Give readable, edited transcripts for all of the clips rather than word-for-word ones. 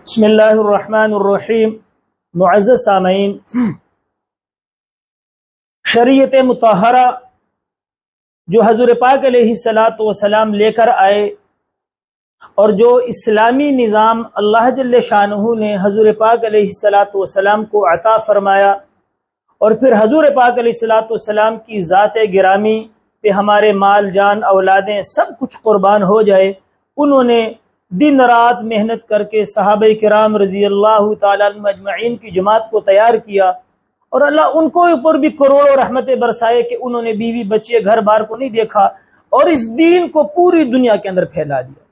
بسم اللہ الرحمن الرحیم۔ معزز سامعین، شریعت مطہرہ جو حضور پاک علیہ السلام لے کر آئے اور جو اسلامی نظام اللہ جل شانہ نے حضور پاک علیہ السلام کو عطا فرمایا، اور پھر حضور پاک علیہ السلام کی ذات گرامی پہ ہمارے مال جان اولادیں سب کچھ قربان ہو جائے، انہوں نے دن رات محنت کر کے صحابہ کرام رضی اللہ تعالیٰ عنہم اجمعین کی جماعت کو تیار کیا، اور اللہ ان کو اوپر بھی کروڑوں رحمتیں برسائے کہ انہوں نے بیوی بچے گھر بار کو نہیں دیکھا اور اس دین کو پوری دنیا کے اندر پھیلا دیا۔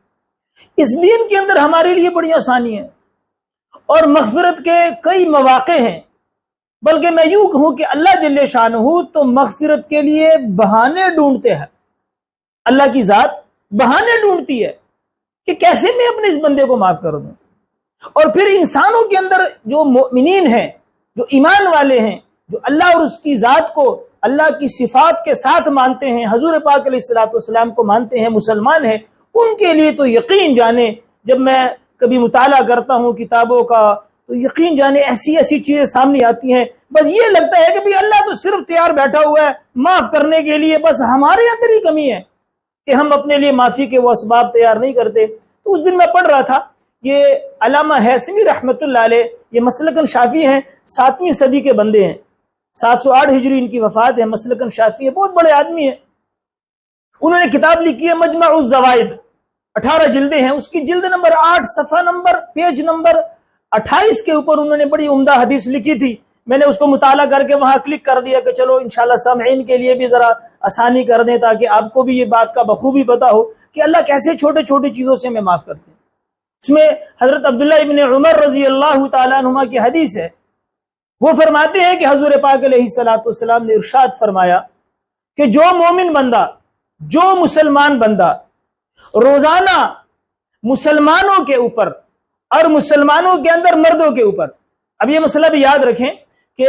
اس دین کے اندر ہمارے لیے بڑی آسانی ہے اور مغفرت کے کئی مواقع ہیں، بلکہ میں یوں کہوں کہ اللہ جل شانہ تو مغفرت کے لیے بہانے ڈھونڈتے ہیں۔ اللہ کی ذات بہانے ڈھونڈتی ہے کہ کیسے میں اپنے اس بندے کو معاف کر دوں، اور پھر انسانوں کے اندر جو مؤمنین ہیں، جو ایمان والے ہیں، جو اللہ اور اس کی ذات کو اللہ کی صفات کے ساتھ مانتے ہیں، حضور پاک علیہ السلام کو مانتے ہیں، مسلمان ہیں، ان کے لیے تو یقین جانے، جب میں کبھی مطالعہ کرتا ہوں کتابوں کا تو یقین جانے ایسی ایسی چیزیں سامنے آتی ہیں، بس یہ لگتا ہے کہ بھی اللہ تو صرف تیار بیٹھا ہوا ہے معاف کرنے کے لیے، بس ہمارے اندر ہی کمی ہے کہ ہم اپنے لیے معافی کے وہ اسباب تیار نہیں کرتے۔ تو اس دن میں پڑھ رہا تھا، یہ علامہ حیثمی رحمۃ اللہ علیہ، یہ مسلکن شافعی ہیں، 7ویں صدی کے بندے ہیں، 708 ہجری ان کی وفات ہے، مسلکن شافعی ہے، بہت بڑے آدمی ہیں۔ انہوں نے کتاب لکھی ہے مجمع الزوائد، 18 جلدیں ہیں، اس کی جلد نمبر 8 صفحہ نمبر پیج نمبر 28 کے اوپر انہوں نے بڑی عمدہ حدیث لکھی تھی۔ میں نے اس کو مطالعہ کر کے وہاں کلک کر دیا کہ چلو انشاءاللہ سامعین کے لیے بھی ذرا آسانی کر دیں تاکہ آپ کو بھی یہ بات کا بخوبی پتا ہو کہ اللہ کیسے چھوٹے چھوٹی چیزوں سے ہمیں معاف کرتے ہیں۔ اس میں حضرت عبداللہ ابن عمر رضی اللہ تعالیٰ عنہما کی حدیث ہے، وہ فرماتے ہیں کہ حضور پاک علیہ السلام نے ارشاد فرمایا کہ جو مومن بندہ، جو مسلمان بندہ روزانہ مسلمانوں کے اوپر اور مسلمانوں کے اندر مردوں کے اوپر، اب یہ مسئلہ بھی یاد رکھیں کہ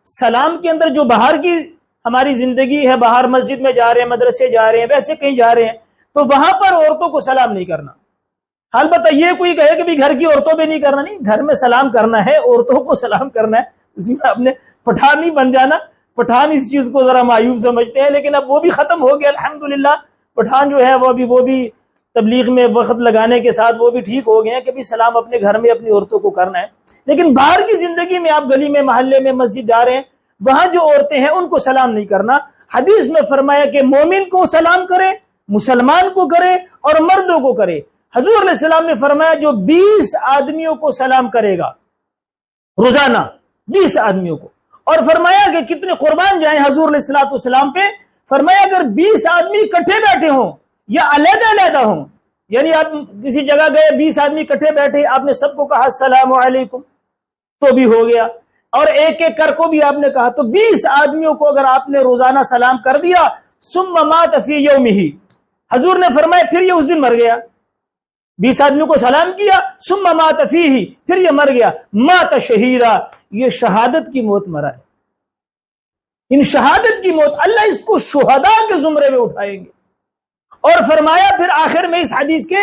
سلام کے اندر جو باہر کی ہماری زندگی ہے، باہر مسجد میں جا رہے ہیں، مدرسے جا رہے ہیں، ویسے کہیں جا رہے ہیں، تو وہاں پر عورتوں کو سلام نہیں کرنا۔ البتہ یہ کوئی کہے کہ بھی گھر کی عورتوں پہ نہیں کرنا، نہیں، گھر میں سلام کرنا ہے، عورتوں کو سلام کرنا ہے، اس میں اپنے پٹھان نہیں بن جانا۔ پٹھان اس چیز کو ذرا معیوب سمجھتے ہیں، لیکن اب وہ بھی ختم ہو گیا الحمدللہ۔ پٹھان جو ہے وہ بھی تبلیغ میں وقت لگانے کے ساتھ وہ بھی ٹھیک ہو گئے ہیں کہ بھی سلام اپنے گھر میں اپنی عورتوں کو کرنا ہے، لیکن باہر کی زندگی میں آپ گلی میں محلے میں مسجد جا رہے ہیں، وہاں جو عورتیں ہیں ان کو سلام نہیں کرنا۔ حدیث میں فرمایا کہ مومن کو سلام کرے، مسلمان کو کرے اور مردوں کو کرے۔ حضور علیہ السلام نے فرمایا جو 20 آدمیوں کو سلام کرے گا روزانہ، 20 آدمیوں کو، اور فرمایا کہ کتنے قربان جائیں حضور علیہ السلام پہ، فرمایا اگر 20 آدمی اکٹھے بیٹھے ہوں یا علیحدہ علیحدہ ہوں، یعنی آپ کسی جگہ گئے 20 آدمی اکٹھے بیٹھے، آپ نے سب کو کہا السلام علیکم تو بھی ہو گیا، اور ایک ایک کر کو بھی آپ نے کہا، تو 20 آدمیوں کو اگر آپ نے روزانہ سلام کر دیا، ثم مات فی یومہ، حضور نے فرمایا پھر یہ اس دن مر گیا۔ 20 آدمیوں کو سلام کیا، ثم مات فیہ، پھر یہ مر گیا، مات شہیدا، یہ شہادت کی موت مرا ہے۔ ان شہادت کی موت اللہ اس کو شہداء کے زمرے میں اٹھائیں گے۔ اور فرمایا پھر آخر میں اس حدیث کے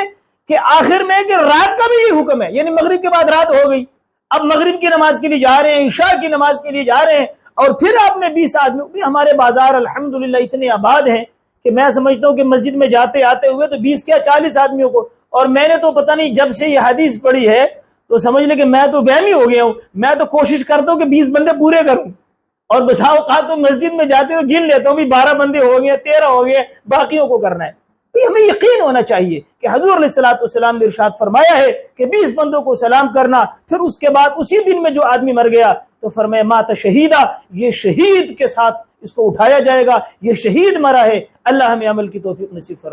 کہ آخر میں کہ رات کا بھی یہ حکم ہے، یعنی مغرب کے بعد رات ہو گئی، اب مغرب کی نماز کے لیے جا رہے ہیں، عشاء کی نماز کے لیے جا رہے ہیں، اور پھر آپ نے 20 آدمی بھی، ہمارے بازار الحمدللہ اتنے آباد ہیں کہ میں سمجھتا ہوں کہ مسجد میں جاتے آتے ہوئے تو 20 کیا 40 آدمیوں کو، اور میں نے تو پتہ نہیں جب سے یہ حدیث پڑھی ہے تو سمجھ لیں کہ میں تو وہمی ہو گیا ہوں، میں تو کوشش کرتا ہوں کہ 20 بندے پورے کروں، اور بسا اوقات تو مسجد میں جاتے ہوئے گن لیتا ہوں بھی 12 بندے ہو گئے، 13 ہو گئے، باقیوں کو کرنا ہے۔ تو ہمیں یقین ہونا چاہیے کہ حضور علیہ السلام نے ارشاد فرمایا ہے کہ 20 بندوں کو سلام کرنا، پھر اس کے بعد اسی دن میں جو آدمی مر گیا تو فرمایا مات شہیدہ، یہ شہید کے ساتھ اس کو اٹھایا جائے گا، یہ شہید مرا ہے۔ اللہ ہمیں عمل کی توفیق نصیب فرمائے۔